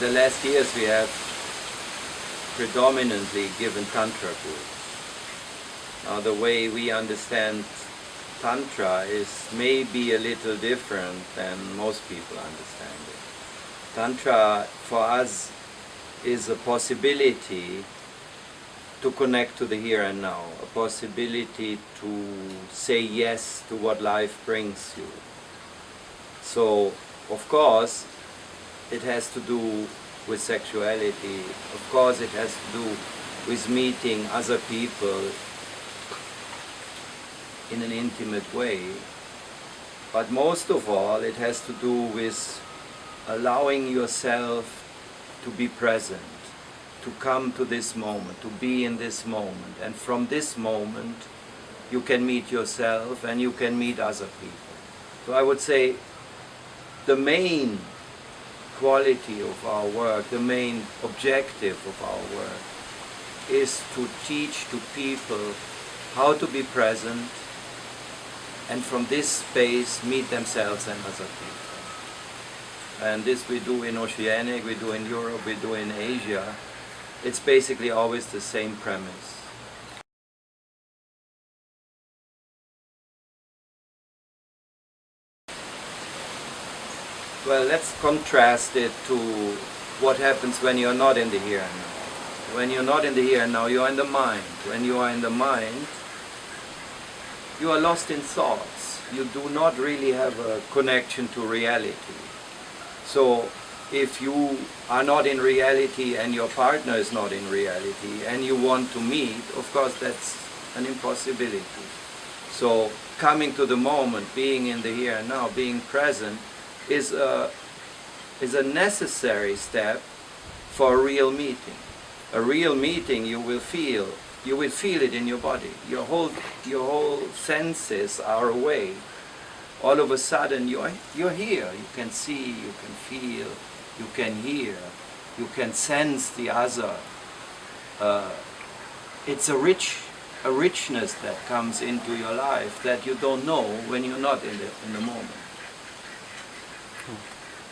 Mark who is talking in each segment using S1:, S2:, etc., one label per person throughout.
S1: the last years we have predominantly given Tantra groups. Now the way we understand Tantra is maybe a little different than most people understand it. Tantra for us is a possibility to connect to the here and now, a possibility to say yes to what life brings you. So, of course, it has to do with sexuality. Of course, it has to do with meeting other people in an intimate way. But most of all, it has to do with allowing yourself to be present, to come to this moment, to be in this moment. And from this moment, you can meet yourself and you can meet other people. So I would say the main quality of our work, the main objective of our work is to teach to people how to be present and from this space meet themselves and other people. And this we do in Osheanic, we do in Europe, we do in Asia. It's basically always the same premise. Well, let's contrast it to what happens when you're not in the here and now. When you're not in the here and now, you're in the mind. When you are in the mind, you are lost in thoughts. You do not really have a connection to reality. So if you are not in reality and your partner is not in reality and you want to meet, of course that's an impossibility. So coming to the moment, being in the here and now, being present is a necessary step for a real meeting. A real meeting you will feel it in your body. Your whole senses are away. All of a sudden you're here. You can see, you can feel, you can hear, you can sense the other. It's a richness that comes into your life that you don't know when you're not in the moment.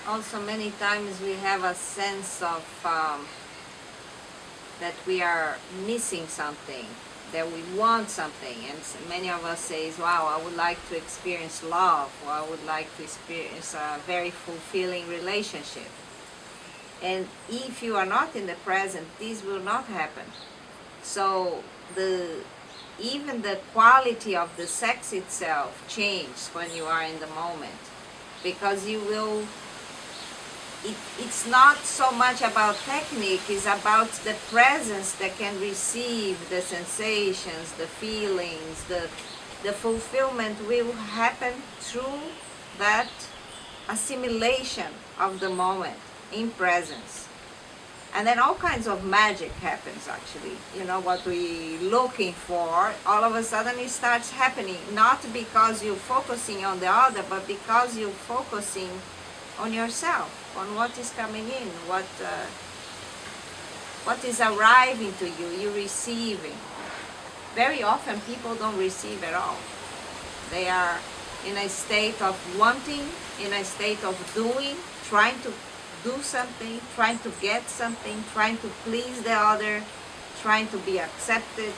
S2: Also, many times we have a sense of that we are missing something, that we want something, and many of us say, wow, I would like to experience love, or I would like to experience a very fulfilling relationship. And if you are not in the present, this will not happen. So even the quality of the sex itself changes when you are in the moment, because you will, it's not so much about technique, it's about the presence that can receive the sensations, the feelings, the fulfillment will happen through that assimilation of the moment in presence. And then all kinds of magic happens actually. You know, what we're looking for, all of a sudden it starts happening, not because you're focusing on the other, but because you're focusing on yourself, on what is coming in, what is arriving to you, you're receiving. Very often people don't receive at all. They are in a state of wanting, in a state of doing, trying to do something, trying to get something, trying to please the other, trying to be accepted.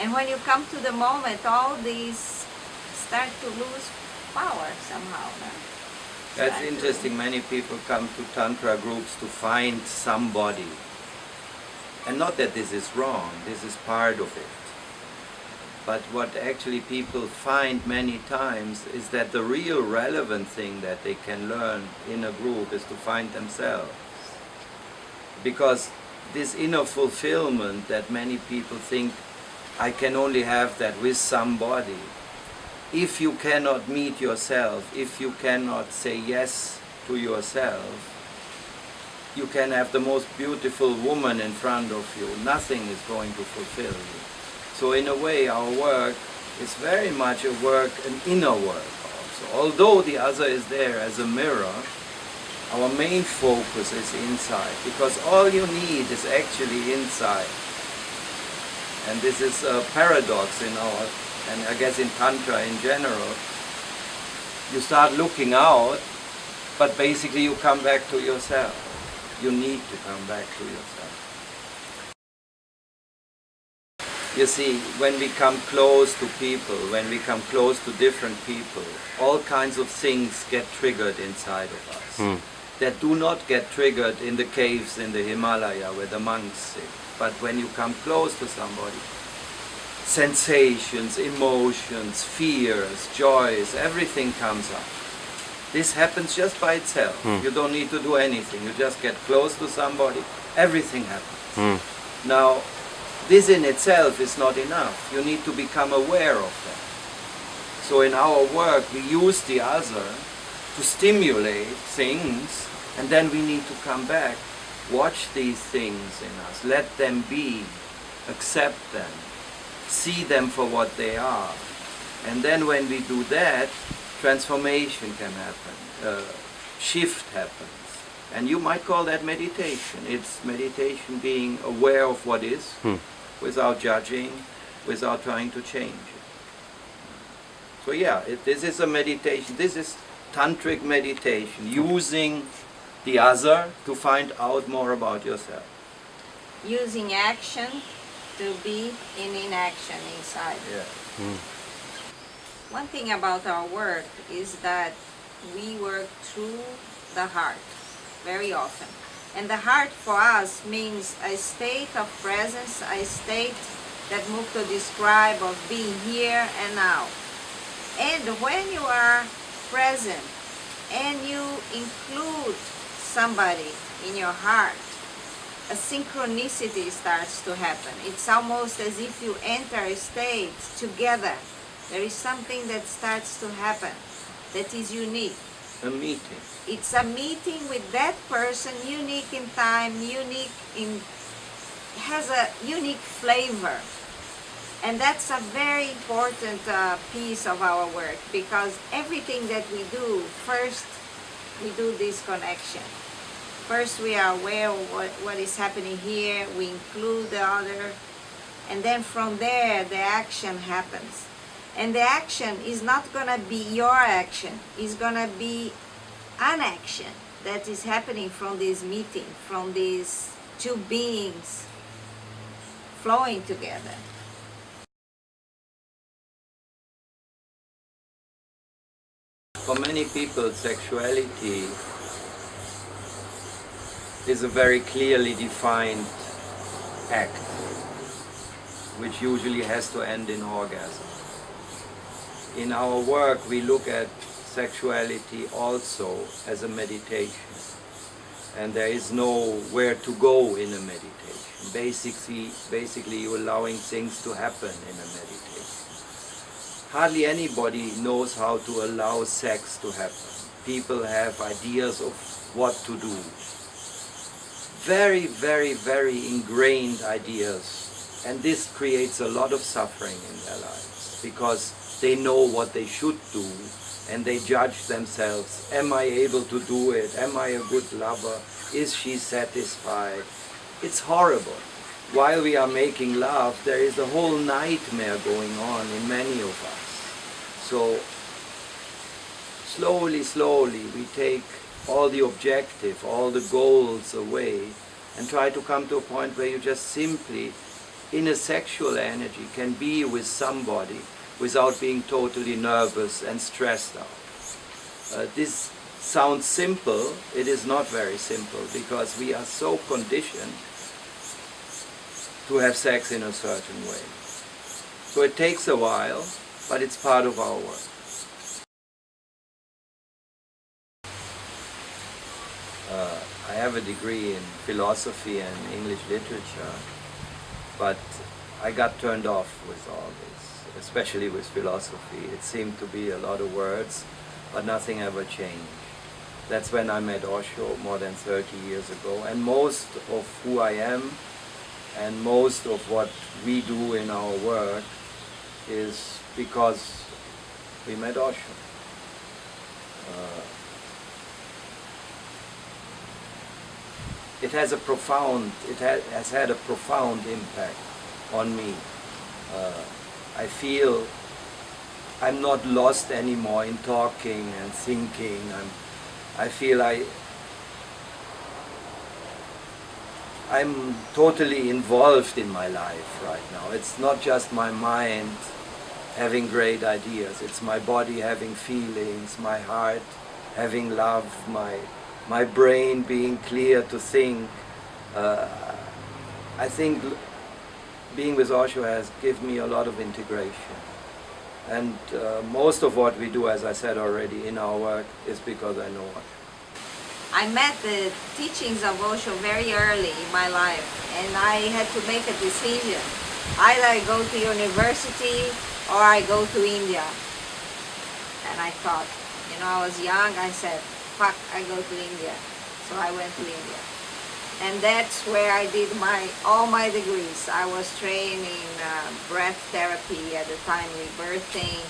S2: And when you come to the moment, all these start to lose power somehow. No?
S1: That's interesting. Many people come to Tantra groups to find somebody. And not that this is wrong, this is part of it. But what actually people find many times is that the real relevant thing that they can learn in a group is to find themselves. Because this inner fulfillment that many people think, I can only have that with somebody. If you cannot meet yourself, if you cannot say yes to yourself, you can have the most beautiful woman in front of you. Nothing is going to fulfill you. So in a way, our work is very much a work, an inner work also. Although the other is there as a mirror, our main focus is inside, because all you need is actually inside. And this is a paradox in our, and I guess in Tantra in general. You start looking out, but basically you come back to yourself. You need to come back to yourself. You see, when we come close to people, when we come close to different people, all kinds of things get triggered inside of us that do not get triggered in the caves in the Himalaya where the monks sit. But when you come close to somebody, sensations, emotions, fears, joys, everything comes up. This happens just by itself. You don't need to do anything. You just get close to somebody, everything happens. Now, this in itself is not enough. You need to become aware of that. So in our work, we use the other to stimulate things, and then we need to come back, watch these things in us, let them be, accept them, see them for what they are. And then when we do that, transformation can happen, shift happens. And you might call that meditation. It's meditation being aware of what is, without judging, without trying to change it. So yeah, this is a meditation. This is tantric meditation, using the other to find out more about yourself.
S2: Using action to be in inaction inside.
S1: Yeah.
S2: One thing about our work is that we work through the heart very often. And the heart for us means a state of presence, a state that Mukto described of being here and now. And when you are present and you include somebody in your heart, a synchronicity starts to happen. It's almost as if you enter a state together. There is something that starts to happen that is unique.
S1: A meeting.
S2: It's a meeting with that person, unique in time, unique in, has a unique flavor. And that's a very important piece of our work, because everything that we do, first we do this connection. First we are aware of what is happening here, we include the other, and then from there the action happens. And the action is not going to be your action, it's going to be an action that is happening from this meeting, from these two beings flowing together.
S1: For many people, sexuality is a very clearly defined act, which usually has to end in orgasm. In our work, we look at sexuality also as a meditation. And there is nowhere to go in a meditation. Basically you're allowing things to happen in a meditation. Hardly anybody knows how to allow sex to happen. People have ideas of what to do. Very, very, very ingrained ideas. And this creates a lot of suffering in their lives, because they know what they should do, and they judge themselves. Am I able to do it? Am I a good lover? Is she satisfied? It's horrible. While we are making love, there is a whole nightmare going on in many of us. So slowly, slowly, we take all the objective, all the goals away, and try to come to a point where you just simply, in a sexual energy, can be with somebody without being totally nervous and stressed out. This sounds simple. It is not very simple, because we are so conditioned to have sex in a certain way. So it takes a while, but it's part of our work. I have a degree in philosophy and English literature, but I got turned off with all this, especially with philosophy. It seemed to be a lot of words, but nothing ever changed. That's when I met Osho more than 30 years ago, and most of who I am and most of what we do in our work is because we met Osho. It has had a profound impact on me. I feel I'm not lost anymore in talking and thinking. I feel I'm totally involved in my life right now. It's not just my mind having great ideas. It's my body having feelings, my heart having love, my brain being clear to think. I think being with Osho has given me a lot of integration. And most of what we do, as I said already, in our work is because I know Osho.
S2: I met the teachings of Osho very early in my life, and I had to make a decision. Either I go to university or I go to India. And I thought, I was young, I said, fuck, I go to India. So I went to India. And that's where I did all my degrees. I was trained in breath therapy at the time, rebirthing.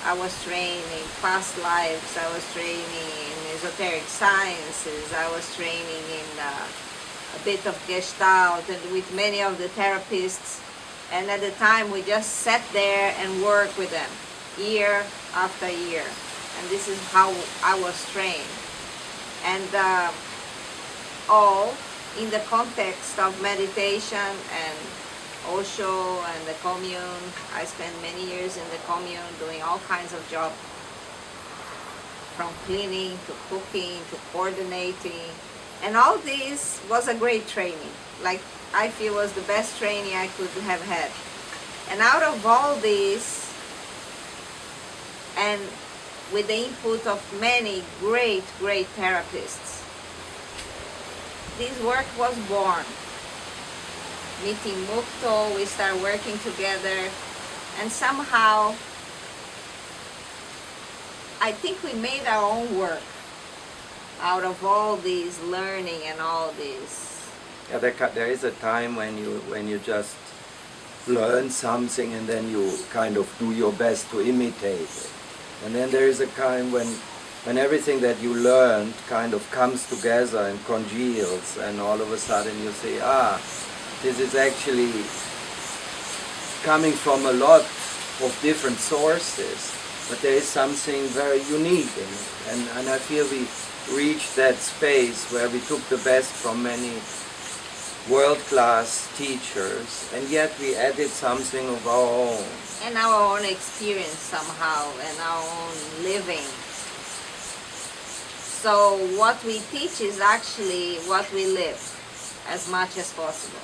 S2: I was trained in past lives. I was training in esoteric sciences. I was training in a bit of Gestalt and with many of the therapists. And at the time, we just sat there and worked with them year after year. And this is how I was trained. And all in the context of meditation and Osho and the commune. I spent many years in the commune doing all kinds of jobs, from cleaning to cooking to coordinating. And all this was a great training. Like, I feel was the best training I could have had. And out of all this, and with the input of many great therapists, this work was born. Meeting Mukto, we started working together, and somehow I think we made our own work out of all this learning and all this.
S1: Yeah, there is a time when you just learn something and then you kind of do your best to imitate it. And then there is a time when everything that you learned kind of comes together and congeals, and all of a sudden you say, this is actually coming from a lot of different sources, but there is something very unique in it. And I feel we reached that space where we took the best from many world-class teachers, and yet we added something of our own.
S2: And our own experience somehow, and our own living. So what we teach is actually what we live, as much as possible.